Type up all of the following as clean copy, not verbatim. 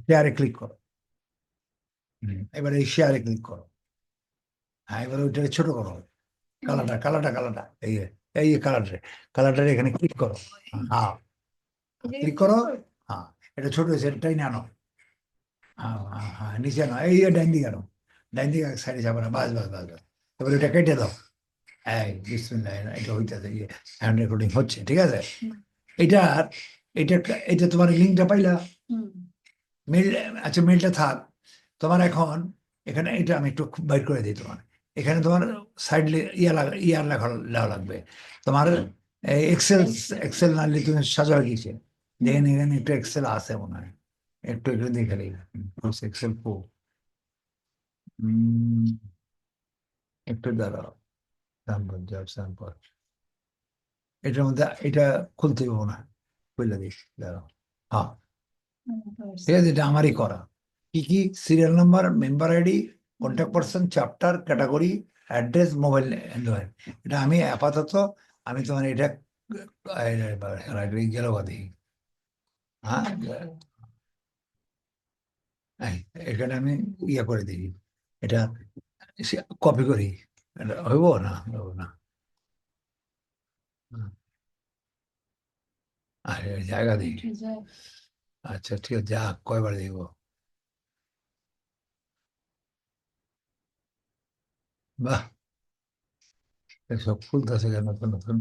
শেয়ারে ক্লিক করো। এবার এই শেয়ারে ক্লিক করো। হ্যাঁ, এবার ওইটাকে ছোট করো। কালাটা এই যে, এই যে কালারটা এখানে ক্লিক করো। হ্যাঁ, ক্লিক করো। হ্যাঁ, এটা ছোট হয়েছে, এটাই না আনো। হ্যাঁ হ্যাঁ হ্যাঁ, নিচে আনো, এই যে ডাইন দিকে আনো। ডাইন দিকে এক সাইডে যাবে না, বাস বাস বাস বাস। এবার ওইটা কেটে দাও। এই বিসমিল্লাহ, এটা হইতেছে, ইয়ে হ্যান্ড রেকর্ডিং হচ্ছে, ঠিক আছে। এটা এটা এটা তোমার লিঙ্কটা পাইলা? মেল, আচ্ছা মেলটা থাক। তোমার এখন এখানে এটা আমি একটু বাইর করে দিই তোমার। এখানে তোমার সাইড ইয়ার লেখা লেখা লাগবে তোমার। এক্সেল, এক্সেল নাহলে তুমি সাজা গিয়েছে, দেখেন এখানে একটু এক্সেল আছে মনে হয়, একটু একটু দেখে নিই। এক্সেল প্রো, একটু দাঁড়াও। স্যাম্পল জব স্যাম্পল, এটার মধ্যে এটা খুলতে হবে না, খুলে দিস, দাঁড়াও। হ্যাঁ, ঠিক আছে, এটা আমারই করা। কি কি? Serial number, member ID, contact person, chapter, category, address, mobile number. এটা আমি আপাতত, আমি তোমার এটা গেল বাদে। হ্যাঁ, এখানে আমি ইয়ে করে দিই, এটা কপি করি। এটা হইব না, হইব না। আর জায়গা দিই। আচ্ছা ঠিক আছে, যা কয়বার দিব। বাহ, সব খুলতেছে কেন নতুন নতুন।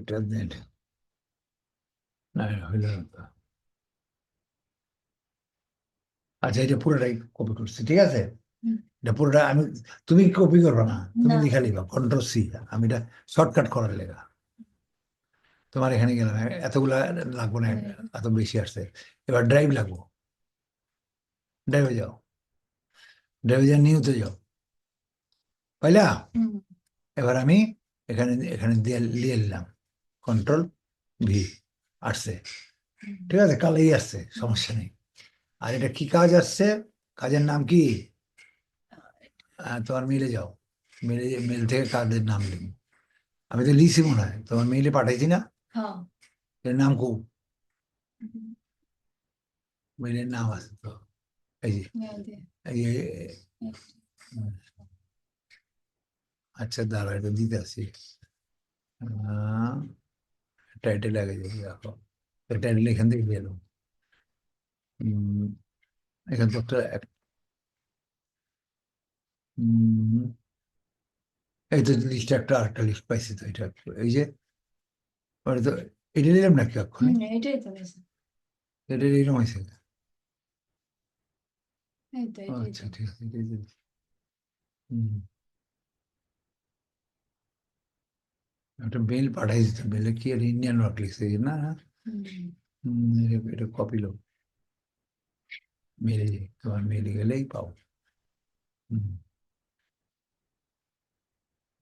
এটা নেট না, হইল না তো। আচ্ছা, এটা পুরোটাই কপি করছি, ঠিক আছে। এটা পুরোটা আমি, তুমি কপি করবে না, তুমি লিখা লিখবা কন্ট্রোল সি। আমি এটা শর্টকাট করার লেখা। তোমার এখানে গেলাম, এতগুলা লাগবো না, এত বেশি আসছে। এবার ড্রাইভ লাগবো, ড্রাইভে যাও, ড্রাইভে যাও, নিউতে যাও, পাইলা? এবার আমি এখানে এখানে দিয়ে নিয়ে নিলাম, কন্ট্রোল ভি, আসছে, ঠিক আছে, কালেই আসছে, সমস্যা নেই। আর এটা কি কাজ আসছে? কাজের নাম কি? তোমার মেলে যাও, মেলে, মেল থেকে কাজের নাম লিখো। আমি তো লিখছি মনে হয়, তোমার মেইলে পাঠাইছি না? এর নাম খুব, মেলের নাম আছে তো, এই যে, এই যে, আচ্ছা দাঁড়া, এটা দিতে আসি। টাইটেল আগে যদি রাখো, টাইটেল এখান থেকে দিয়ে দেবো। এখান তো একটা এই তো লিস্টে একটা আরেকটা লিস্ট পাইছি তো, এটা এই যে, ওটা তো এটা নিলাম নাকি এক্ষুনি? এটা এরকম হয়েছে। আচ্ছা ঠিক আছে, এটাই দিলাম। হুম, একটা মেল পাঠাই দিত, মেলে কি আর ইন্ডিয়ান ওয়ার্ক লিখছে না? এটা কপি লো, মেলে, তোমার মেলে গেলেই পাও। হুম,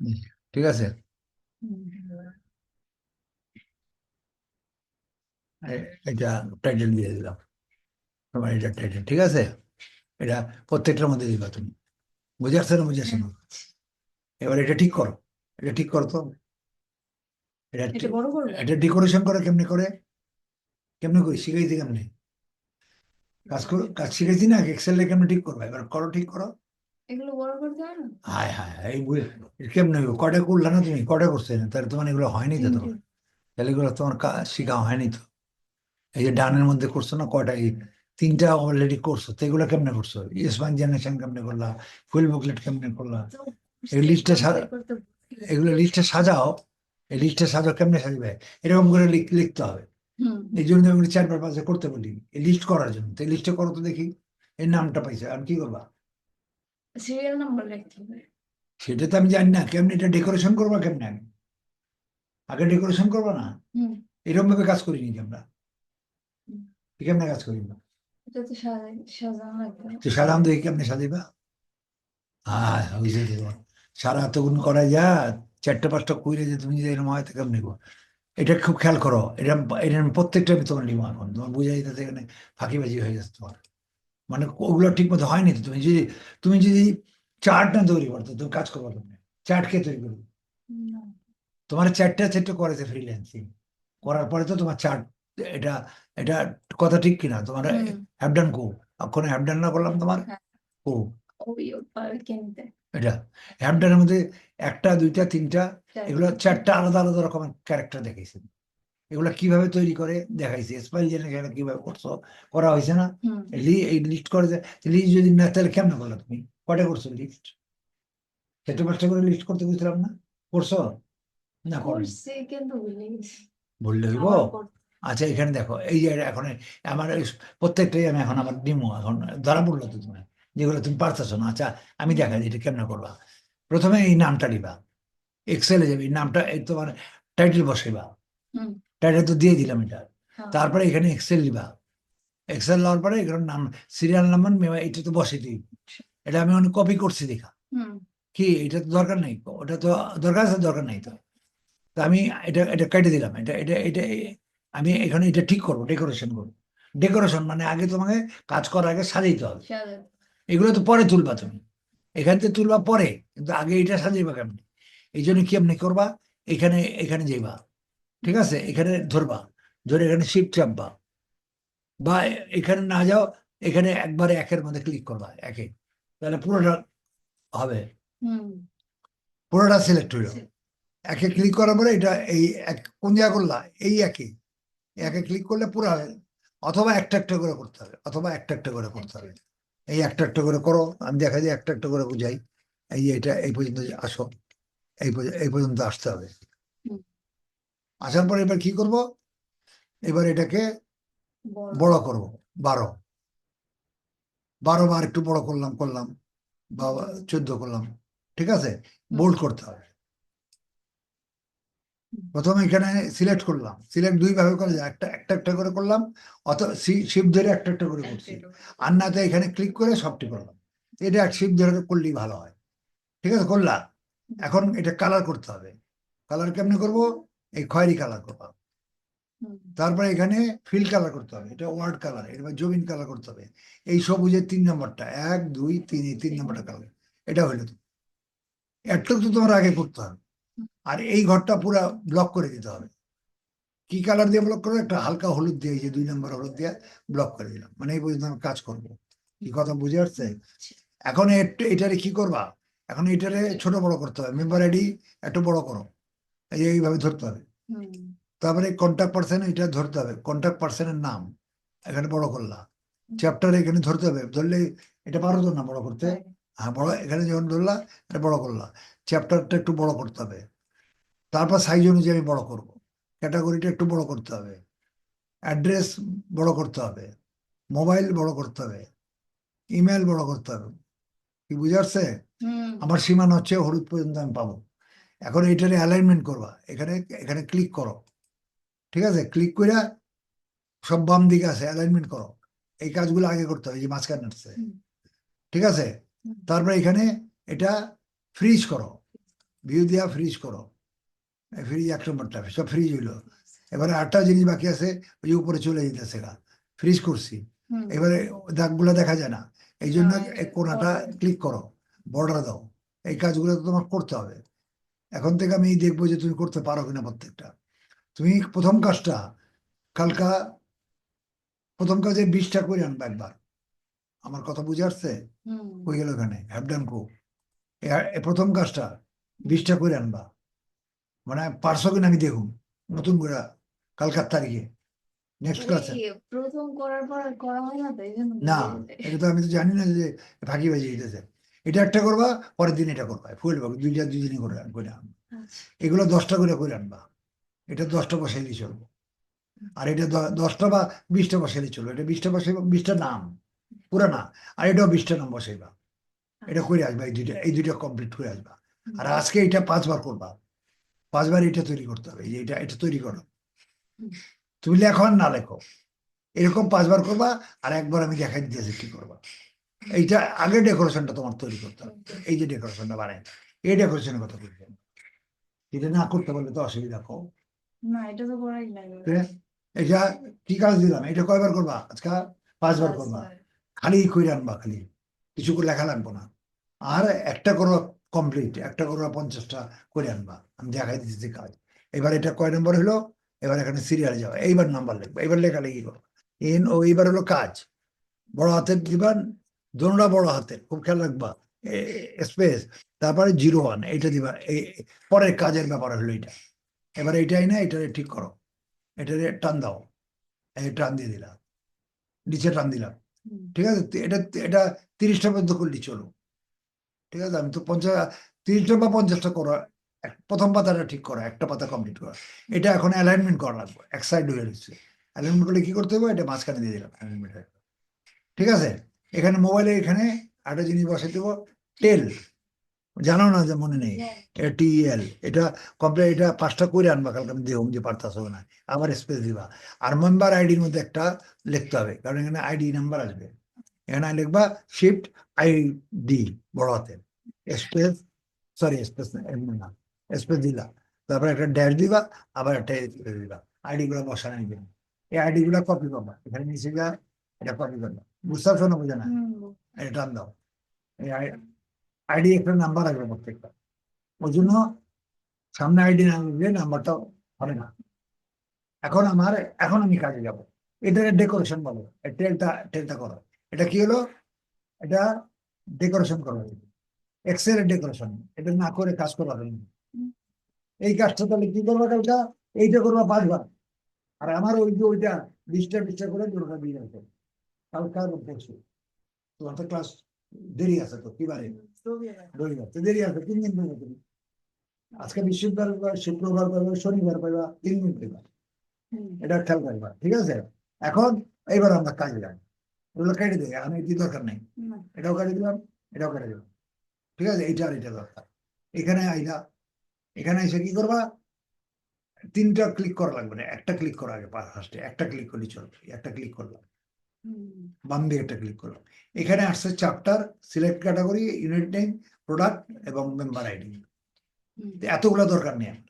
হুম, ঠিক আছে। এটা টাইটেল দিয়ে দিলাম, তোমার এটা টাইটেল, ঠিক আছে। এটা প্রত্যেকটার মধ্যে দিবা তুমি, বুঝে আসছে না, বুঝে আসছে না? এবার এটা ঠিক করো, এটা ঠিক করো তো। এটা এটা ডেকোরেশন করে কেমনে করে, কেমনে করি শিখাইছি কেমনে? কাজ করো, কাজ শিখাইছি না, এক্সেলে কেমনে ঠিক করবো, এবার করো, ঠিক করো। হায় হায় হায়, এই কেমনে হইবো? কটা করলে না তুমি, কটা করছে না, তাহলে তোমার এগুলো হয়নি তো তোমার, তাহলে এগুলো তোমার কাজ শিখা হয়নি তো। এই যে ডানের মধ্যে করছো না কয়টা, এই তিনটা অলরেডি করছো, তো এগুলো কেমনে করছো? স্পান জেনারেশন কেমনে করলা, ফুল বুকলেট কেমনে করলা, এই লিস্টে, এগুলো লিস্টে সাজাও। এই লিস্টে সাজাও, কেমনে সাজবে? এরকম করে লিখতে হবে। এই জন্য আমি 4 বার 5 বার করতে বলি, এই লিস্ট করার জন্য। তো এই লিস্টে করো তো দেখি, এর নামটা পাইছে, আর কি করবা? সেটা তো আমি জানি না, কেমনে এটা ডেকোরেশন করবা, কেমনে আমি আগে ডেকোরেশন করবো না? এরকম ভাবে কাজ করিনি কি আমরা, কেমনে কাজ করি না? তো সাজান দেখি কেমনে সাজিবা। হ্যাঁ, বুঝে দেবো। সারা এতগুণ করা যা, 4টা 5টা কইরে যে তুমি যে এরকম হয়, তো কেমন নিবো? এটা খুব খেয়াল করো, এটা এটা আমি প্রত্যেকটা আমি তোমার নিবো, এখন তোমার বুঝে যেতেছে এখানে ফাঁকিবাজি হয়ে যাচ্ছে তোমার, মানে ওগুলো ঠিক মতো হয়নি তো। তুমি যদি চার্ট না তৈরি করতো, তুমি কাজ করবো কেমনে? চার্ট কে তৈরি করবে? তোমার চারটে চারটে করেছে ফ্রিল্যান্সিং করার পরে তো তোমার চার এটা এটা কথা ঠিক কিনা তোমার হুম। হ্যাভ ডান কো এখন হ্যাভ ডান না করলাম তোমার হ্যাঁ, কো ওই কিনতে এটা হ্যাভ ডানের মধ্যে একটা দুইটা তিনটা এগুলো চারটে। চারটা আলাদা আলাদা রকমের ক্যারেক্টার দেখাইছে এগুলো কিভাবে তৈরি করে দেখাইছে স্পাইল জেনে কিভাবে করছো করা হয়েছে না হুম। এই লিস্ট করে লিস্ট যদি না তাহলে কেমন করলো তুমি কটা করছো লিস্ট চারটে পাঁচটা করে লিস্ট করতে বুঝলাম না করছো না করো করছি কিন্তু ভুলে গেছি। বললে হইব আবার করতে। আচ্ছা এখানে দেখো এই যে এখন আমার প্রত্যেকটাই আমি এখন আমার নিমো এখন ধরা পড়লো তো তুমি যেগুলো তুমি পারতেছো না আচ্ছা আমি দেখাই দিই এটা কেমন করবা প্রথমে এই নামটা নিবা এক্সেলে যাবে এই নামটা এই তোমার টাইটেল বসাইবা হুম। টাইটেল তো দিয়ে দিলাম এটা হ্যাঁ। তারপরে এখানে এক্সেল নিবা এক্সেল নেওয়ার পরে এখানে নাম সিরিয়াল নাম্বার এটা তো বসে দিই এটা আমি অনেক কপি করছি দেখা হুম। কি এটা তো দরকার নেই ওটা তো দরকার আছে দরকার নেই তো তা আমি এটা এটা কেটে দিলাম এটা এটা এটা আমি এখানে এটা ঠিক করবো ডেকোরেশন করবো ডেকোরেশন মানে আগে তোমাকে কাজ করার আগে সাজাইতে হবে সাদা। এগুলো তো পরে তুলবা তুমি এখান থেকে তুলবা পরে কিন্তু আগে এটা সাজাইবা কেমনি এই জন্য কি এমনি করবা এখানে এখানে যাইবা ঠিক আছে এখানে ধরবা ধরে এখানে শিফট চাপবা বা এখানে না যাও এখানে একবারে একের মধ্যে ক্লিক করবা একে তাহলে পুরোটা হবে হুম। পুরোটা সিলেক্ট হইলো একে ক্লিক করার পরে এটা এই কোন জায়গা করলা এই একে একে ক্লিক করলে পুরো হবে অথবা একটা একটা করে করতে হবে অথবা একটা একটা করে করতে হবে এই একটা একটা করে করো আমি দেখা যায় একটা একটা করে বুঝাই এই যে এটা এই পর্যন্ত আসো এই পর্যন্ত আসতে হবে হুম। আসার পরে এবার কি করব এবার এটাকে বড় করব 12 বার একটু বড় করলাম করলাম বা 14 করলাম ঠিক আছে বোল্ড করতে হবে প্রথমে এখানে সিলেক্ট করলাম সিলেক্ট দুই ভাবে করা যায় একটা একটা একটা করে করলাম অথবা শিফট ধরে একটা একটা করে করছি আর না তো এখানে ক্লিক করে সবটি করলাম এটা এক শিফট ধরে করলেই ভালো হয় ঠিক আছে করলাম এখন এটা কালার করতে হবে কালার কেমনে করব এই খয়েরি কালার করবো তারপরে এখানে ফিল কালার করতে হবে এটা ওয়ার্ড কালার এবার জমিন কালার করতে হবে এই সবুজের 3 নম্বরটা 1 2 3 এই 3 নম্বরটা কালার এটা হইলো তো একটু তো তোমার আগে করতে হবে আর এই ঘরটা পুরো ব্লক করে দিতে হবে কি কালার দিয়ে ব্লক করবো একটা হালকা হলুদ দিয়ে এই যে 2 নম্বর হলুদ দিয়ে ব্লক করে দিলাম মানে এই পর্যন্ত আমি কাজ করবো কি কথা বুঝে আসছে এখন এটারে কি করবা এখন এটারে ছোট বড় করতে হবে মেম্বার আইডি একটু বড় করো এইভাবে ধরতে হবে তারপরে কন্ট্যাক্ট পার্সন এটা ধরতে হবে কন্ট্যাক্ট পার্সনের নাম এখানে বড় করলাম চ্যাপ্টার এখানে ধরতে হবে ধরলে এটা পারো তো না বড় করতে হ্যাঁ বড় এখানে যখন ধরলা এটা বড় করলাম চ্যাপ্টারটা একটু বড় করতে হবে তারপর সাইজ অনুযায়ী আমি বড় করব ক্যাটাগরিটা একটু বড় করতে হবে অ্যাড্রেস বড় করতে হবে মোবাইল বড় করতে হবে ইমেল বড় করতে হবে কি বুঝে আসছে আমার সীমানা হচ্ছে হলুদ পর্যন্ত আমি পাবো এখন এটারে অ্যালাইনমেন্ট করবা এখানে এখানে ক্লিক করো ঠিক আছে ক্লিক করে সব বাম দিকে আছে অ্যালাইনমেন্ট করো এই কাজগুলো আগে করতে হবে এই যে মাঝখানে আসছে ঠিক আছে তারপরে এখানে এটা ফ্রিজ করো ভিউ দিয়া ফ্রিজ করো ফ্রিজ 1 নম্বরটা সব ফ্রিজ হইলো এবারে 8টা জিনিস বাকি আছে ওই উপরে চলে যেতেছে গা ফ্রিজ করছি এবারে দাগগুলো দেখা যায় না এই জন্য এই কোনাটা ক্লিক করো বর্ডার দাও এই কাজগুলো তো তোমার করতে হবে এখন থেকে আমি দেখবো যে তুমি করতে পারো কিনা প্রত্যেকটা তুমি প্রথম কাজটা কালকা প্রথম কাজে 20টা করে আনবা একবার আমার কথা বুঝে আসছে হয়ে গেল এখানে হ্যাভডান কো প্রথম কাজটা 20টা করে আনবা মানে পারছো কিনা আমি দেখুন নতুন করে কালকার তারিখে নেক্সট ক্লাসে প্রথম করার পর আর করা হয় না তো এই জন্য না এটা তো আমি তো জানি না যে ফাঁকি বাজি দিতেছে এটা একটা করবা পরের দিন এটা করবা ফুল দুইটা দুই দিনই করে করে আনবা এগুলো 10টা করে করে আনবা এটা 10টা বসাইলেই চলবো আর এটা 10টা বা 20টা বসাইলেই চলবে এটা 20টা বসাইবা 20টা নাম পুরো না আর এটাও 20টা নাম বসাইবা এটা করে আসবা এই দুইটা কমপ্লিট করে আসবা আর আজকে এটা 5বার করবা 5বার এটা তৈরি করতে হবে এই যে এটা তৈরি করো তুমি লেখো আর না লেখো এরকম 5বার করবা আর একবার আমি দেখাই দিতেছি কি করবা এইটা আগে ডেকোরেশনটা তোমার তৈরি করতে হবে এই যে ডেকোরেশনটা বানাই এই ডেকোরেশনের কথা বলছেন এটা না করতে পারলে তো অসুবিধা কম না এটা তো করাই লাগবে এটা কি কাজ দিলাম এটা কয়বার করবা আজকে 5বার করবা খালি কইরে আনবা খালি কিছু করে লেখা লাগবো না আর একটা করো কমপ্লিট, একটা করবা 50টা করে আনবা, আমি দেখাই দিচ্ছি কাজ। এবার এটা কয় নম্বর হলো, এবার এখানে সিরিয়াল যাও, এইবার নাম্বার লিখবা, এবার লেখালেখি করো। এন ও, এইবার হলো কাজ, বড় হাতের দিবা, দোনোটা বড় হাতের, খুব খেয়াল রাখবা, স্পেস, তারপরে 01 এইটা দিবা, এই পরের কাজের ব্যাপার হলো এটা। এবার এইটাই না, এটা ঠিক করো, এটা টান দাও, এই টান দিয়ে দিলাম, নিচে টান দিলাম, ঠিক আছে। এটা এটা 30টা পর্যন্ত করলে চলো, ঠিক আছে। আমি তো 30টা বা 50টা করো, প্রথম পাতাটা ঠিক করো, একটা পাতা কমপ্লিট করো। এটা এখন অ্যালাইনমেন্ট করা লাগবে, এক সাইড হয়ে যাচ্ছে। অ্যালাইনমেন্ট করলে কি করতে হবে, এটা মাঝখানে দিয়ে দিলাম অ্যালাইনমেন্ট, ঠিক আছে। এখানে মোবাইলে এখানে একটা জিনিস বসাই দেবো, টেল, জানো না যে মনে নেই, টিএল, এটা কমপ্লিট, এটা 5টা করে আনবা কালকে, আমি দেখুন যে পারতাস হবে না, আবার স্পেস দিবা। আর মেম্বার আইডির মধ্যে একটা লিখতে হবে, কারণ এখানে আইডি নাম্বার আসবে, এখানে লিখবা শিফট আইডি বড় হাতে, স্পেস, সরি স্পেস না, স্পেস দিলা, তারপরে একটা ড্যাশ দিবা, আবার একটা স্পেস দিবা, আইডি গুলো বসানো নিবে, এই আইডি গুলো কপি করবা, এখানে নিচে যা, এটা কপি করবা, বুঝতে পারছো না, বুঝে না, এটা টান দাও, এই আইডি একটা নাম্বার আসবে প্রত্যেকটা, ওই জন্য সামনে আইডি না লিখলে নাম্বারটা হবে না। এখন আমার, এখন আমি কাজে যাব, এটা ডেকোরেশন বলো, টেলটা টেলটা করো, এটা কি হলো, এটা ডেকোরেশন করো, এক্সেল এর ডেকোরেশন, এটা না করে কাজ করা হবে না। এই কাজটা তাহলে কি করবা কালটা, এইটা করবা 5 বার, আর আমার ওই যে ওইটা 20টা করে দুটোটা দিয়ে রাখো, কালকার পরশু, তোমার তো ক্লাস দেরি আছে তো, কি বারে, রবিবার তো দেরি আছে, 3 দিন পাইবা তুমি, আজকে বৃহস্পতিবার পাইবা, শুক্রবার পাইবা, শনিবার পাইবা, 3 দিন পাইবা, এটা খেয়াল করবা, ঠিক আছে। এখন এইবার আমরা কাজে যাই, ওগুলো কেটে দেয়, আমি কি দরকার নেই, এটাও কেটে দিলাম, এটাও কেটে দিলাম, ঠিক আছে। এইটা আর এটা দরকার, এখানে আইলা, এখানে এসে কি করবা, 3টা ক্লিক করা লাগবে না, একটা ক্লিক করা আগে, ফার্স্টে একটা ক্লিক করলে চলবে, একটা ক্লিক করলাম, বাম দিকে একটা ক্লিক করলাম, এখানে আসছে chapter, select category, unit name, product এবং মেম্বার আইডি, এতগুলো দরকার নেই আমার।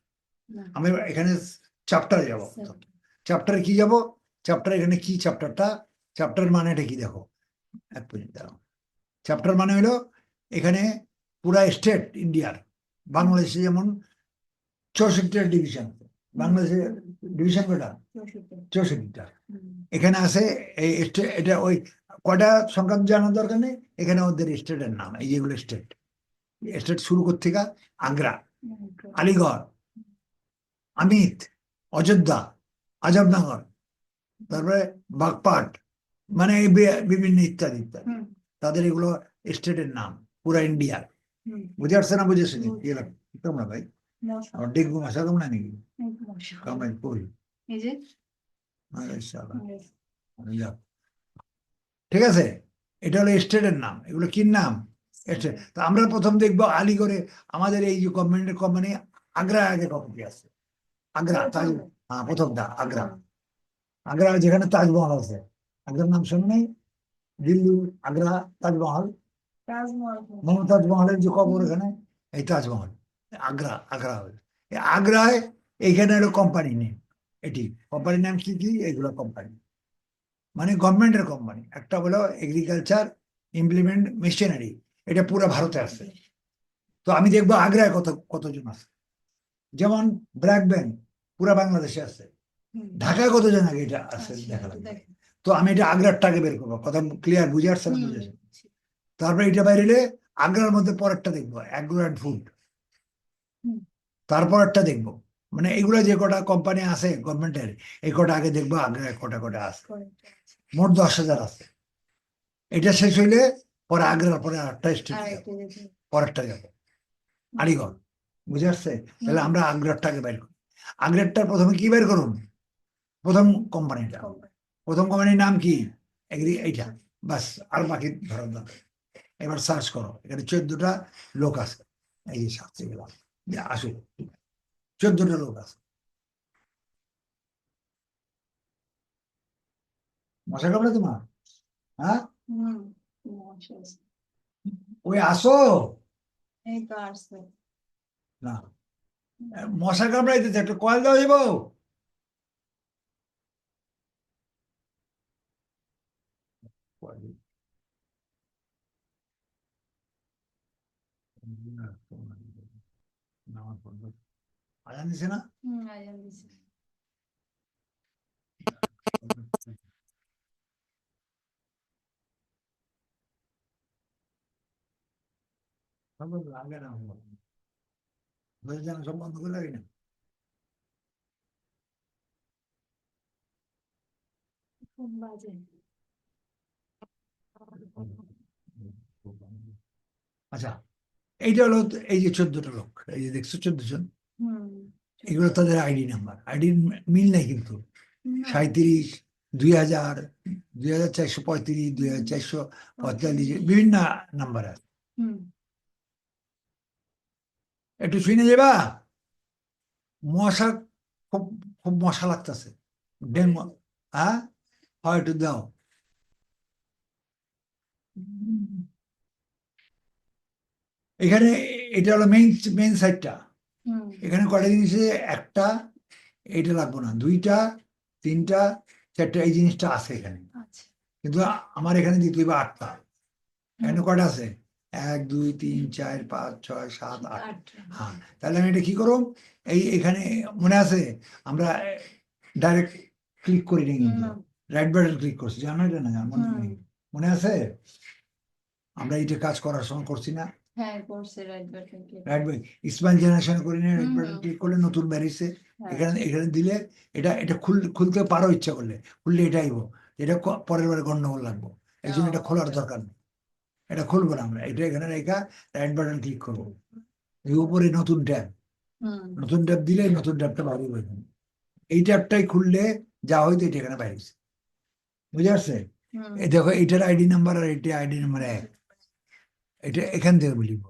আমি এখানে চ্যাপ্টারে যাব, চ্যাপ্টারে কি যাব, চ্যাপ্টার এখানে কি চ্যাপ্টারটা, চ্যাপ্টার মানেটা কি দেখো, এক মিনিট দাঁড়াও, চ্যাপ্টার মানে হলো এখানে পুরা স্টেট ইন্ডিয়ার, বাংলাদেশে যেমন 64টা ডিভিশন, বাংলাদেশে ডিভিশন কয়টা, 64টা, এখানে আছে এই এটা ওই কয়টা সংখ্যা জানার দরকার নেই, এখানে ওদের স্টেটের নাম, এই যেগুলো স্টেট, স্টেট শুরু করতে গা, আগ্রা, আলিগড়, আমিত, অযোধ্যা, আজমনগর, তারপরে বাগপাট, মানে এই বিভিন্ন ইত্যাদি ইত্যাদি, তাদের এগুলো স্টেটের নাম পুরা ইন্ডিয়ার, বুঝে আসছে না, বুঝেছি তোমরা ভাই, আমার ডেঙ্গু মশা তোমরা নাকি কামাই করি, যাও। ঠিক আছে, এটা হলো স্টেটের নাম, এগুলো কি নাম, স্টেট। তো আমরা প্রথম দেখবো আলিগড়ে, আমাদের এই যে গভর্নমেন্টের কোম্পানি, আগ্রা আগে কপি আছে, আগ্রা তাজ, হ্যাঁ প্রথমটা আগ্রা, আগ্রা যেখানে তাজমহল আছে, আগ্রার নাম শুনে নেই, দিল্লি, আগ্রা, তাজমহল, মমতাজ মহলের যে কবর এখানে, এই তাজমহল, আগ্রা, আগ্রা হবে। আগ্রায় এইখানে হলো কোম্পানি নেই, এটি কোম্পানির নাম কি কি, এগুলো কোম্পানি, মানে গভর্নমেন্টের কোম্পানি। একটা হলো এগ্রিকালচার ইমপ্লিমেন্ট মেশিনারি, এটা পুরো ভারতে আছে। তো আমি দেখবো আগ্রায় কতজন আছে, যেমন ব্র্যাক ব্যাংক পুরো বাংলাদেশে আছে, ঢাকায় কতজন আগে এটা আছে দেখা লাগবে। তো আমি এটা আগ্রারটাকে বের করবো, কথা ক্লিয়ার, বুঝে আসছে না, বুঝেছি। তারপরে এটা বাইরে আগ্রার মধ্যে পরেরটা দেখবো, অ্যাগ্রো অ্যান্ড ফুড, তারপর একটা দেখবো, মানে এগুলো যে কটা কোম্পানি আছে গভর্নমেন্টের, এই কটা আগে দেখবো আগ্রায় কটা কটা আছে, মোট 10,000 আছে। এটা শেষ হইলে পরে আগ্রার পরে আরেকটা স্টেট, পরেরটা যাবো আলিগড়, বুঝে আসছে। তাহলে আমরা আগ্রারটাকে বের করি, আগ্রারটার প্রথমে কি বের করুন, প্রথম কোম্পানিটা, প্রথম কোম্পানির নাম কি, এইটা, বাস, আর বাকি ধরার দরকার। এবার সার্চ করো, এখানে 14টা লোক আছে, এই যে সার্চে গেলাম, আসুক, 14টা লোক আছে, মশা কামড়ে তোমার, হ্যাঁ, ওই আসো না, মশা কামড়াইতেছে, একটা কয়েল দাও যাবো, আমার ফোন আজান দিছে না? আজান দিছে। লাগে না সব বন্ধ করে লাগে না। ফোন বাজে। আচ্ছা, এইটা হলো এই যে 14টা লোক, এই যে দেখছো 14 জন, হুম। এগুলো তাদের আইডি নাম্বার। আইডির মিল নাই কিন্তু। না, 37, 2000, 2435, 2445, বিভিন্ন নাম্বার আছে। হুম। একটু শুনে যাবা? মশা, খুব খুব মশা লাগতেছে। ডেঙ্গু। হ্যাঁ, হয় একটু দাও। এখানে এটা হলো মেইন মেইন সাইডটা। হুম। এখানে কয়টা জিনিস আছে? একটা, এইটা লাগবো না, দুইটা, তিনটা, চারটা, এই জিনিসটা আছে এখানে। আচ্ছা। কিন্তু আমার এখানে দিতে হবে 8টা। এখানে হুম। কয়টা আছে? 1, 2, 3, 4, 5, 6, 7, 8। 8টা। হ্যাঁ, তাহলে আমি এটা কি করব? এখানে মনে আছে আমরা ডাইরেক্ট ক্লিক করি না কিন্তু, না। রাইট বাটন ক্লিক করছি, জানো এটা না? মনে হুম। নেই? মনে আছে? আমরা এইটা কাজ করার সময় করছি না? হ্যাঁ, করছে right button click. Right button smile generation করি না? রাইট হুম, বাটন হুম। ক্লিক করলে নতুন বেরিয়েছে। হ্যাঁ। এখানে এখানে দিলে এটা এটা খুলতে পারো ইচ্ছা করলে, খুললে এটা আইবো। এটা পরের বারে গন্ডগোল লাগবো, এই জন্য এটা খোলার দরকার নেই। এটা খুলবো না আমরা, এটা এখানে রেখা রাইট বাটন ক্লিক করবো। এই উপরে নতুন ট্যাব, হুম। নতুন ট্যাব দিলে নতুন ট্যাবটা বাইরে হয়ে এই ট্যাবটাই খুললে যা হয়তো এটা এখানে বাইরেছে। বুঝে আসছে? হুম। এই দেখো, এটার আইডি নাম্বার আর এটা আইডি নাম্বার 1। এটা এখান থেকে বলিব,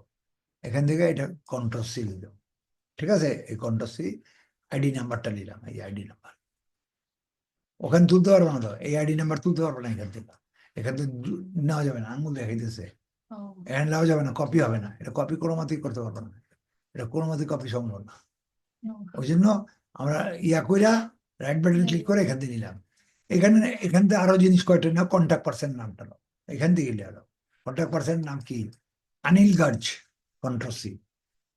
এখান থেকে এটা কন্ট্রোল সি নিলাম। ঠিক আছে, এই কন্ট্রোল সি, আইডি নাম্বারটা নিলাম, এই আইডি নাম্বার। ওখানে তুলতে পারবো না তো, এই আইডি নাম্বার তুলতে পারবো না এখান থেকে। এখান থেকে নেওয়া যাবে না, আঙুল দেখাইতেছে। ও। এখানে নেওয়া যাবে না, কপি হবে না। এটা কপি কোনো মতেই করতে পারবো না, এটা কোনো মতেই কপি সম্ভব না। ওই জন্য আমরা ইয়া কইরা রাইট বাটন ক্লিক করে এখান থেকে নিলাম। এখান থেকে আরো জিনিস কয়টা না, কন্ট্যাক্ট পার্সন নামটা নাও, এখান থেকে নিলে কন্ট্যাক্ট পার্সন নাম কি? Anil Garg, control C.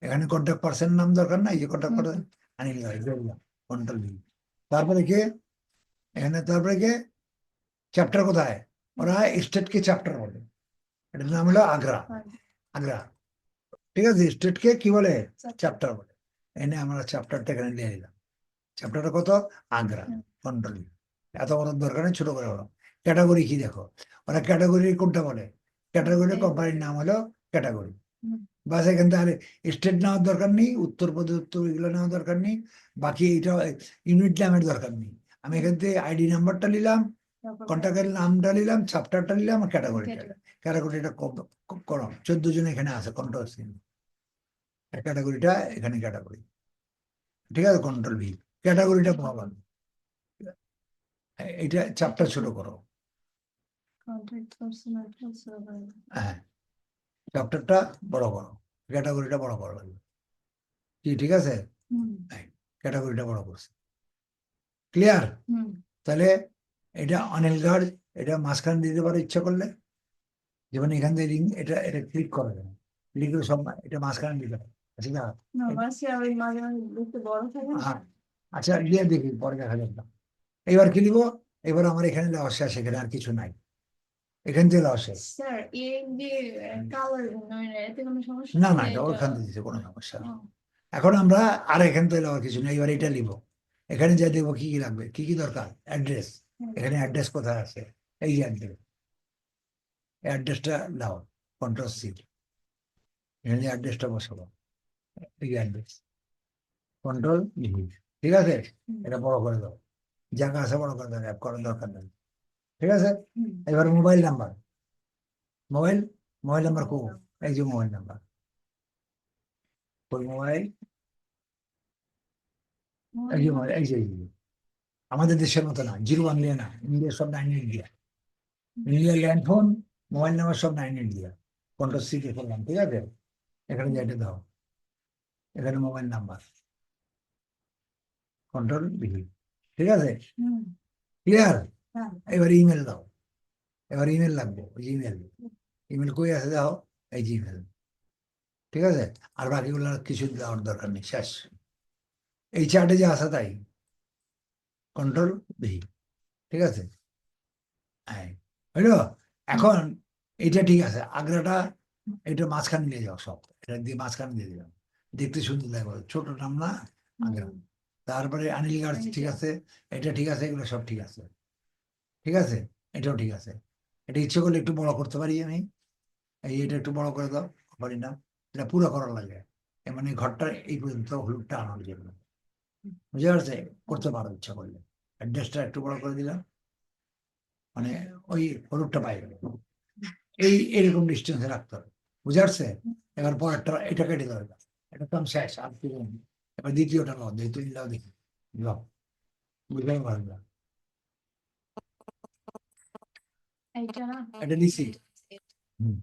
এখানে কন্ট্যাক্ট পার্সন নাম দরকার নাই, যে contact person Anil Garg, control V. তারপরে কে এখানে, তারপরে কে চ্যাপ্টার কোথায়? ওরা স্টেটকে চ্যাপ্টার বলে, এটার নাম হলো আগ্রা। আগ্রা, ঠিক আছে, স্টেটকে কি বলে? চ্যাপ্টার বলে। এনে আমরা চ্যাপ্টারটা এখানে নিয়ে নিলাম। চ্যাপ্টারটা কত? আগ্রা, কন্ট্রোল। এত বড় দরকার নেই, ছোট করে বলো। ক্যাটাগরি কি দেখো, ওরা ক্যাটাগরি কোনটা বলে? ক্যাটাগরি কোম্পানির নাম হলো ক্যাটাগরি। বাস, এখান থেকে স্টেট নেওয়ার দরকার নেই, উত্তরপ্রদেশ, উত্তর এগুলো নেওয়ার দরকার নেই। বাকি এইটা ইউনিট নামের দরকার নেই। আমি এখান থেকে আইডি নাম্বারটা নিলাম, কন্ট্যাক্টের নামটা নিলাম, চ্যাপ্টারটা নিলাম, আর ক্যাটাগরিটা। ক্যাটাগরিটা করো, 14 জন এখানে আছে কন্ট্রোল সি। ক্যাটাগরিটা এখানে ক্যাটাগরি, ঠিক আছে, কন্ট্রোল ভি। ক্যাটাগরিটা পাওয়া, এটা চ্যাপ্টার ছোট করো। কন্ট্যাক্ট পারসন আর হ্যাঁ, চ্যাপ্টারটা বড় করো, ক্যাটাগরিটা বড় করো কি, ঠিক আছে? হুম। ক্যাটাগরিটা বড় করছে, ক্লিয়ার? হুম। তাহলে এটা অনিল গার্ড, এটা মাঝখানে দিতে পারো ইচ্ছা করলে, যেমন এখান থেকে রিং, এটা এটা ক্লিক করা যাবে, ক্লিক করে সব এটা মাঝখানে দিতে পারো। আচ্ছা না? না, বাসে ওই মাঝে মাঝে দেখতে বড় থাকে না। হ্যাঁ, আচ্ছা, দিয়ে দেখি পরে দেখা যাবে। এবার কি নিব? এবার আমার এখানে দেওয়া শেষ, এখানে আর কিছু নাই, এখান থেকে দেওয়া শেষ। স্যার, এই যে কালার নয় না, এতে কোনো সমস্যা না নেই? না, যে এটা এটা ওখান থেকে দিচ্ছে, কোনো সমস্যা ও, নেই। এখন আমরা আর এখান থেকে দেওয়ার কিছু নেই, এবার এটা নিব। এখানে যা দেবো, কি কি লাগবে, কি কি দরকার? অ্যাড্রেস। হ্যাঁ। এখানে অ্যাড্রেস কোথায় আছে? এই যে অ্যাড্রেস, অ্যাড্রেসটা দাও, কন্ট্রোল সি, এখানে অ্যাড্রেসটা বসাবো, এই অ্যাড্রেস, কন্ট্রোল ই, ঠিক আছে? হুম। এটা বড় করে দাও, জায়গা আছে বড় করে দাও, অ্যাপ করার দরকার নেই, ঠিক আছে? হুম। এবার mobile number, mobile mobile number কো, এই যে মোবাইল নাম্বার, কোন মোবাইল? এই যে মোবাইল, এই যে আমাদের দেশের মতো না, 01 দিয়ে না, ইন্ডিয়ার সব 98 দিয়া, ইন্ডিয়ার ল্যান্ডফোন, মোবাইল নাম্বার সব 98 দিয়া। কন্ট্রোল সি দিয়ে করলাম, ঠিক আছে? এখানে যেটা দাও, এখানে মোবাইল নাম্বার, কন্ট্রোল বি, ঠিক আছে? হুম। ক্লিয়ার? হ্যাঁ। এবার ইমেল দাও, এবার ইমেল লাগবে, জিমেল। ইমেল কই আছে দাও, এই জিমেল, ঠিক আছে, আর বাকিগুলো আর কিছু দেওয়ার দরকার নেই, শেষ। এই চার্টে যে আছে তাই, কন্ট্রোল ভি। ঠিক আছে, হ্যাঁ, হইলো। এখন এটা ঠিক আছে, আগ্রাটা এটা মাঝখানে নিয়ে যাও, সব এটা দিয়ে মাঝখানে দিয়ে দিলাম, দেখতে সুন্দর লাগবে, ছোট নাম না আগ্রা। তারপরে আনিলগড় ঠিক আছে, এটা ঠিক আছে, এগুলো সব ঠিক আছে। ঠিক আছে, এটাও ঠিক আছে। এটা ইচ্ছে করলে একটু বড় করতে পারি আমি, এটা একটু বড় করে দাও, পারি না, এটা পুরো করার লাগে। এর মানে ঘরটা এই পর্যন্ত হলুদটা আনানো যাবে না, বুঝতে পারছে? করতে পারো ইচ্ছা করলে। অ্যাড্রেসটা একটু বড় করে দিলাম, মানে ওই হলুদটা বাইরে, এই এরকম ডিস্টেন্সে রাখতে হবে, বুঝতে পারছে? এবার পরেরটা এটা কেটে দেবে, এটা তো আমি শেষ, আর কি করবো? এবার দ্বিতীয়টা নাও, দ্বিতীয় দেখি, যাও, বুঝতে পারবে? এইটা না? এটা নিছি। হুম।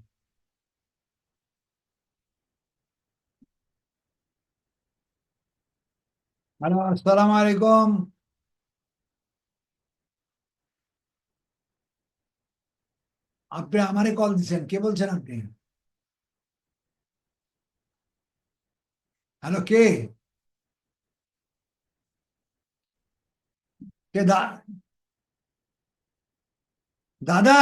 হ্যালো, আসসালামু আলাইকুম। আপনি আমারে কল দিচ্ছেন, কে বলছেন আপনি? হ্যালো, কে? কে দাদা?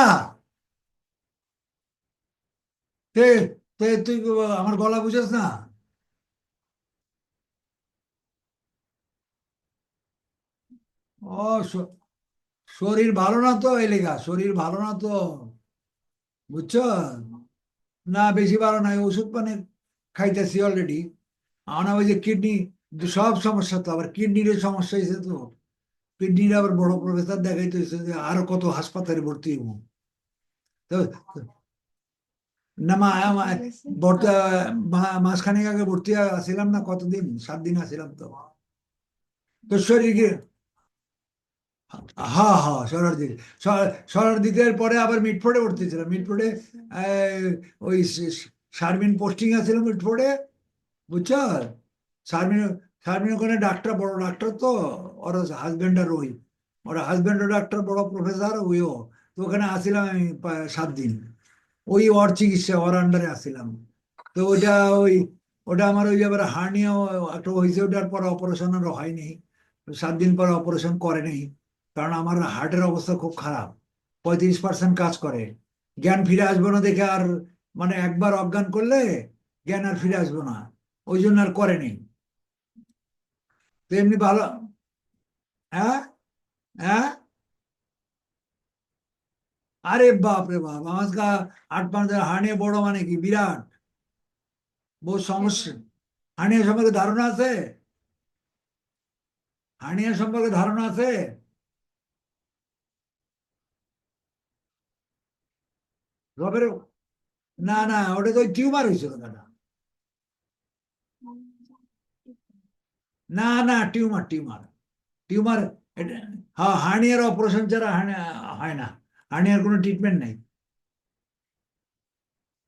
তে তুই আমার গলা বুঝেছ না? ও, শরীর ভালো না তো, এই লেগা শরীর ভালো না তো, বুঝছো? না, বেশি ভালো নাই, ওষুধ পানি খাইতেছি অলরেডি। আমার ওই যে কিডনি, সব সমস্যা, তো আবার কিডনির সমস্যা হয়েছে, তো কিডনির আবার বড় প্রফেসর দেখাইতে হয়েছে, যে আরো কত হাসপাতালে ভর্তি হবো। তো না, ভর্তি, মাসখানেক আগে ভর্তি আসছিলাম না, কতদিন, 7 দিন আসছিলাম তো। তো শরীর কি, হ্যাঁ হ্যাঁ, সরার দিকে, সরার দিকের পরে আবার মিটফোর্ডে ভর্তি ছিলাম, মিটফোর্ডে ওই শারমিন পোস্টিং আছিল মিটফোর্ডে, বুঝছো? শারমিন, শারমিন ওখানে ডাক্তার, বড় ডাক্তার তো, ওর হাজবেন্ড আর ওই, ওর হাজবেন্ডও ডাক্তার, বড় প্রফেসর ওইও। তো ওখানে আসছিলাম আমি 7 দিন, ওই ওর চিকিৎসা, ওর আন্ডারে আসছিলাম। তো ওটা ওই, ওটা আমার ওই আবার হার্নিয়া একটা হয়েছে, ওটার পর অপারেশন আর হয়নি, 7 দিন পর অপারেশন করে নেই, কারণ আমার হার্টের অবস্থা খুব খারাপ, 35% কাজ করে, জ্ঞান ফিরে আসবো না দেখে আর, মানে একবার অজ্ঞান করলে জ্ঞান আর ফিরে আসবো না, ওই জন্য আর করে নেই। তো এমনি ভালো। হ্যাঁ, হ্যাঁ, আরে বাপ রে বাপ, আমার 8 5 হার্নিয়া বড় মানে কি বিরাট, বহু সমস্যা। হার্নিয়া সম্পর্কে ধারণা আছে? হার্নিয়া সম্পর্কে ধারণা আছে? রবের, না না, ওটা তো টিউমার হয়েছিল দাদা। না না, টিউমার, টিউমার, টিউমার। হ্যাঁ, হার্নিয়ার অপারেশন ছাড়া হার্নিয়া হয় না, হার্নিয়ার কোনো ট্রিটমেন্ট নেই।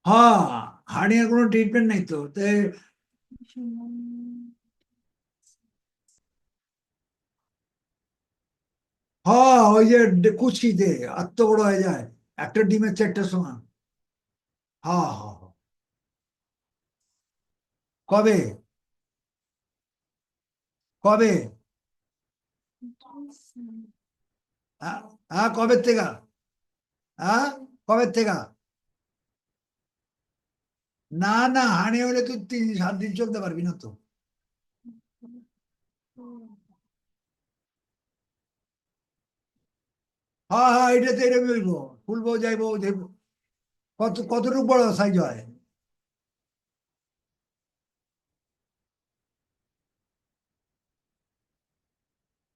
হ্যাঁ, হার্নিয়ার কোনো ট্রিটমেন্ট নেই তো হ্যাঁ, ওই যে কুচকিতে এত বড় হয়ে যায়, একটা ডিমের 4টে সমান। হ্যাঁ হ্যাঁ হ্যাঁ। কবে? কবে? হ্যাঁ, হ্যাঁ, কবে থেকে? হ্যাঁ, কবে থেকে? না না, হার্নিয়া হলে তুই 3 7 দিন চলতে পারবি না তো। হ্যাঁ হ্যাঁ, এটাতে এরকম হইব, ফুলবো যাইবো যাইবো। কতটুকু বড় সাইজ হয়?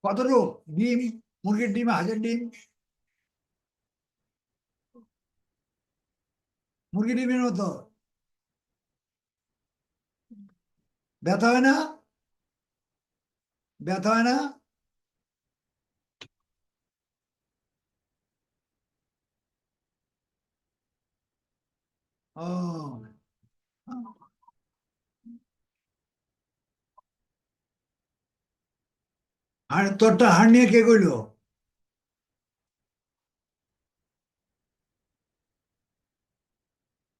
কতটুকু? ডিম, মুরগির ডিম, হাঁসের ডিম? মুরগির ডিমের মতো? ব্যথা হয় না? ব্যথা হয় না? ও, আর তোরটা হার্নিয়া কে কইলো?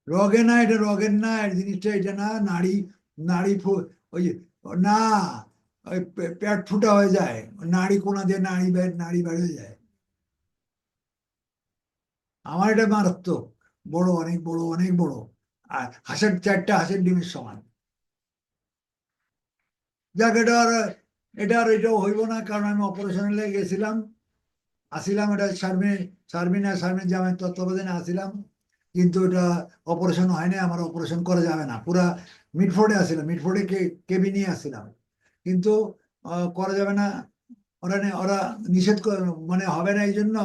রগে না, এটা রগের না, এই জিনিসটা এটা না, নাড়ি নাড়ি ওই যে না, ওই পেট ফুটা হয়ে যায়, নাড়ি কোনা দিয়ে নাড়ি বের হয়ে যায়। আমার এটা মারাত্মক, বড়, অনেক বড়, অনেক বড়, আর হাঁসের ডিমের সমান। যাক, এটাও হইব না, কারণ আমি অপারেশনে লেগে গেছিলাম, আসিলাম, এটা শারমিন জামাই তত্ত্বাবধানে আসিলাম, কিন্তু এটা অপারেশন হয় না, আমার অপারেশন করা যাবে না, পুরা মিডফোর্ডে আসিলাম, মিডফোর্ডে কেবিনে আসিলাম, কিন্তু করা যাবে না, ওরা নিষেধ মানে হবে না, এই জন্য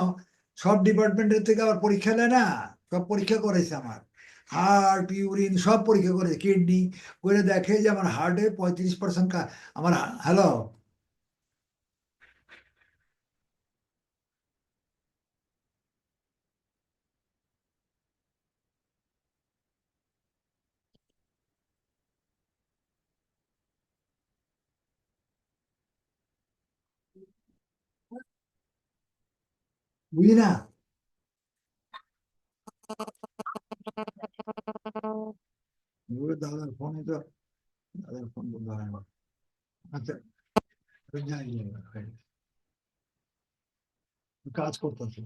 সব ডিপার্টমেন্টের থেকে আবার পরীক্ষা নেয় না, সব পরীক্ষা করেছে আমার, হার্ট, ইউরিন সব পরীক্ষা করেছে, কিডনি করে দেখে যে আমার হার্টে 35% আমার। হ্যালো, বুঝি না, দাদার ফোনে তো, দাদার ফোন বন্ধ হয় না। আচ্ছা, জানি না, কাজ করতেছে।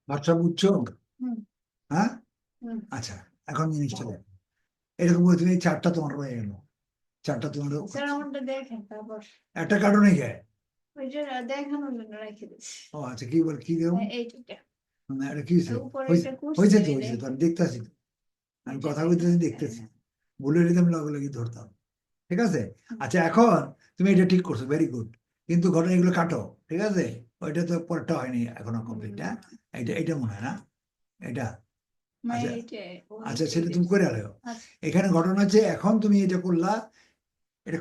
আচ্ছা, বুঝছো? হুম হ্যাঁ, হুম আচ্ছা, এখন জিনিসটা দেখ, এরকম করে তুমি চারটা তোমার হয়ে গেল, চারটা তোমার, স্যার আমারটা দেখেন তারপর একটা কার্টুনে গায়ে। ওই যে দেখানোর জন্য রেখে দিচ্ছি ও আচ্ছা, কি বল, কি দেবো? এইটা এটা কি হয়েছে? উপরে হয়েছে, এটা করছি হয়েছে না তো, এই হয়েছে তো, দেখেন আমি দেখতেছি তো, আমি এটা কথা দেখেন বলতেছি, হ্যাঁ দেখতেছি, হ্যাঁ ভুলে নিতাম, লগে লগে ধরতাম। ঠিক আছে, হুম, আচ্ছা, এখন তুমি এটা ঠিক করছো, ভেরি গুড, কিন্তু ঘটনা এগুলো কাটো, ঠিক আছে, ওইটা তো পরেরটা হয়নি এখনো কমপ্লিট, হ্যাঁ, এটা মনে হয় না, এটা, মানে আচ্ছা, এইটা আচ্ছা, ওইটাই সেটা তুমি দেখছি করে আলো। আচ্ছা এখানে ঘটনা হচ্ছে, এখন তুমি এটা করলা, এটা,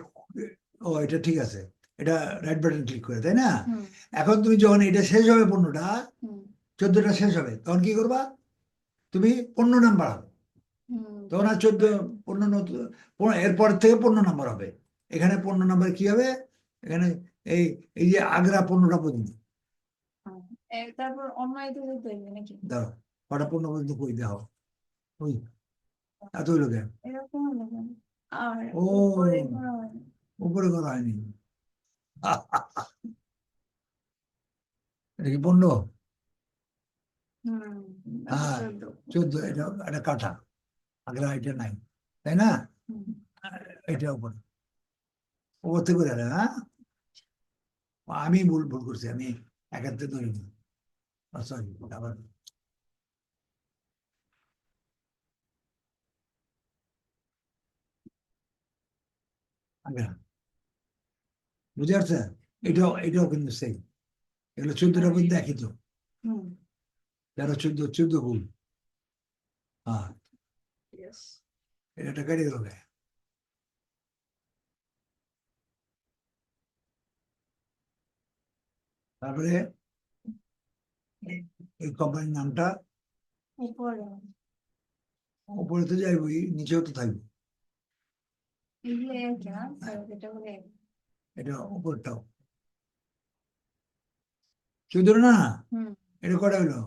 ও এটা ঠিক আছে, এটা রাইট বাটন ক্লিক করে, তাই না? হুম এখন তুমি যখন এটা শেষ হবে, পণ্যটা হুম 14টা শেষ হবে, তখন কি করবা? তুমি পণ্য নাম বাড়াবে, হুম তখন আর 14 পণ্য নতুন, এরপর থেকে পণ্য নাম্বার হবে, এখানে পণ্য নাম্বার কি হবে, এখানে এই এই যে আগ্রা পণ্যটা পর্যন্ত, হুম। তারপর অন্য এতে যেতে হইবে নাকি দাঁড়ো, কটা পণ্য পর্যন্ত কই দেওয়া, ওই এত হইলো কেন? এরকম হলো কেন? আর উপরে ও, করা হয় না। উপরে করা হয়নি। এটা কি পণ্য? হুম তারপর হ্যাঁ, 14 14, এটা একটা কাঠা, আগ্রা এটা নাই, তাই না? হুম এটা উপর, উপর থেকে করে আরে, হ্যাঁ, আমি ভুল ভুল করছি, আমি একাত্তর ধরিনি, সরি, আবার আগ্রা, বুঝে পারছেন? এটাও কিন্তু সেই, এগুলো 14টা পর্যন্ত একই তো, হুম 13, 14 ভুল, হ্যাঁ, yes এটা কেটে গেল গে। তারপরে এই কোম্পানির নামটা উপরে উপরে তো যাইবই, নিচেও তো থাকবে, এগুলো এক না স্যার এটা বলে এক এটা উপরটাও 14 না, হুম এটা কটা হলো?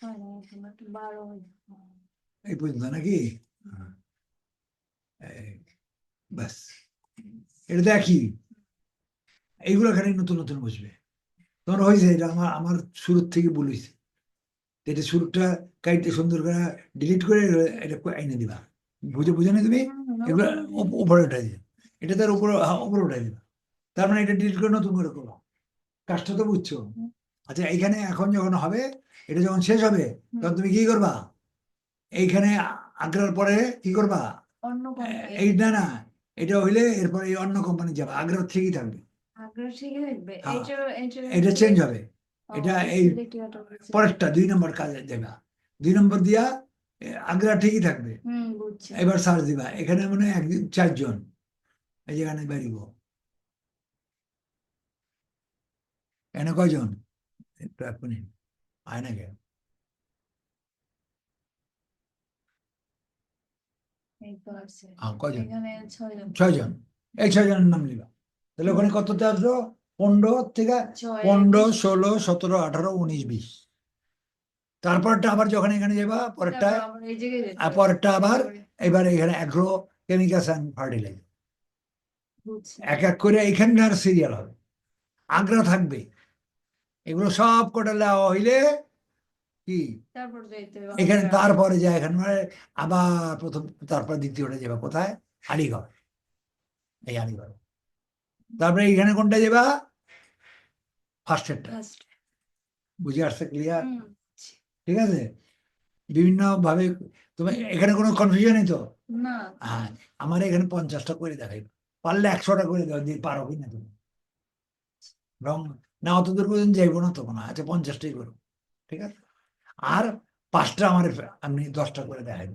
হয় না এখন একটু 12 হয়েছে এই পর্যন্ত নাকি? হ্যাঁ, এই, ব্যাস, এটা তো একই, এইগুলো খালি নতুন নতুন বুঝবে, তোমার হয়েছে, এটা আমার শুরুর থেকে বলেছি, এটা শুরুটা কাইটে সুন্দর করে ডিলিট করে এটা এনে দিবা, বুঝে বুঝে না তুমি, এগুলো উপরে উঠে উপরে উঠাই দিবা, এটা তার উপরে, হ্যাঁ, উপরে উঠাই দিবা, তার মানে এটা ডিলিট করে নতুন করে করো, কাজটা তো বুঝছো? আচ্ছা, এইখানে এখন যখন হবে, এটা যখন শেষ হবে, তখন তুমি কি করবা? এইখানে আগ্রার পরে কি করবা? অন্য কোম্পানি এই না, না, এটা হইলে এরপরে এই অন্য কোম্পানি যাবে, আগ্রা ঠিকই থাকবে, আগ্রহ ঠিক থাকবে হ্যাঁ, এটা এটা এটা চেঞ্জ হবে, এটা এই পরেরটা 2 নম্বর কাজে দেবা, 2 নম্বর দিয়া আগ্রা ঠিকই থাকবে। বুঝছি। এবার সার্চ দিবা, এখানে মনে হয় 4 জন, এই যেখানে বেরিব, এখানে কয়জন, একটু 1 মিনিট আয় না কে, এই তো আছে। কয়জন, এখানে 6 জন। 6 জন, এই 6 জনের নাম নিবা। তাহলে ওখানে কততে আসলো, 15 থেকে 6 15, 16, 17, 18, 19, 20। তারপরটা আবার যখন এখানে যাবা পরেরটা, তারপর আমরা এই জায়গায় যেতে আর হবে। পরেরটা আবার তারপরে এবার এখানে অ্যাগ্রো কেমিক্যালস অ্যান্ড ফার্টিলাইজার, বুঝছি। এক এক করে এখানকার সিরিয়াল হবে, আগ্রা থাকবে, এগুলো সব কটা দেওয়া হইলে কি তারপর যাইতে হবে এখানে, আগ্রা। তারপরে যায় এখানে মানে আবার প্রথম, তারপর দ্বিতীয়টা যাবে কোথায়, আলিগড়, এই আলিগড়। তারপরে এইখানে কোনটা যাবা, ফার্স্ট এডটা, First. বুঝে আসছে, ক্লিয়ার, বুঝছি। ঠিক আছে। বিভিন্ন ভাবে তুমি এখানে কোনো কনফিউশনই তো না। হ্যাঁ, আমার এখানে 50টা করে দেখাই, পারলে 100টা করে দাও, দিয়ে পারো কিনা তুমি, রং না অত দূর পর্যন্ত যাইবো না তখন, আচ্ছা 50টাই করো, ঠিক আছে। আর 5টা আমার আপনি 10টা করে দেখাই,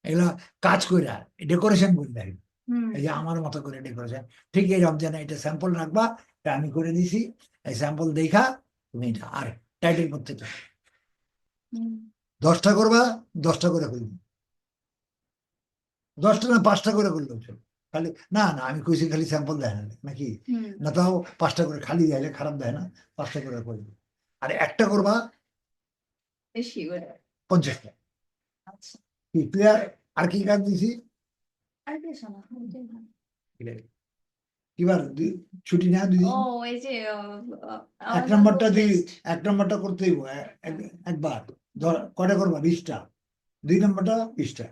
এগুলা কাজ করে ডেকোরেশন করে দেখাই, এই যে আমার মতো করে ডেকোরেশন, ঠিক এই রমজানে এটা স্যাম্পল রাখবা, এটা আমি করে দিছি, এই স্যাম্পল দেখা তুমি এটা আর টাইটেল করতে চাও, 10টা করবা, 10টা করে করবি, 10টা না 5টা করে করলেও চলো, খালি না না আমি কইছি খালি স্যাম্পল দেয় না নাকি, না তাও 5টা করে খালি দেয় খারাপ দেয় না, 5টা করে করবি, আর একটা করবা বেশি করে। 50টা, আচ্ছা। কি ক্লিয়ার, আর কি কাজ দিছি, আর কি শোনা, ওইটাই ভালো। কিবার ছুটি না 2 দিন, ও এই যে এক আমাদের নম্বরটা book দিই, list। 1 নম্বরটা করতে হইব একবার, কটা করবা 20টা, 2 নম্বরটা 20টা,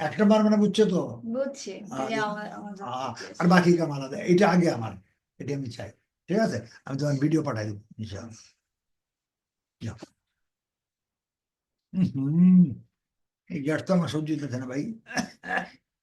1 নম্বর মানে বুঝছো তো, বুঝছি। এই যে আমাদের book আর list। বাকি কাম আলাদা, এটা আগে আমার, এটা আমি চাই, ঠিক আছে, আমি তোমার ভিডিও পাঠাই দেবো ইনশাআল্লাহ। যাও। এই গ্যাস তো আমার সহ্য হইতেছে না ভাই।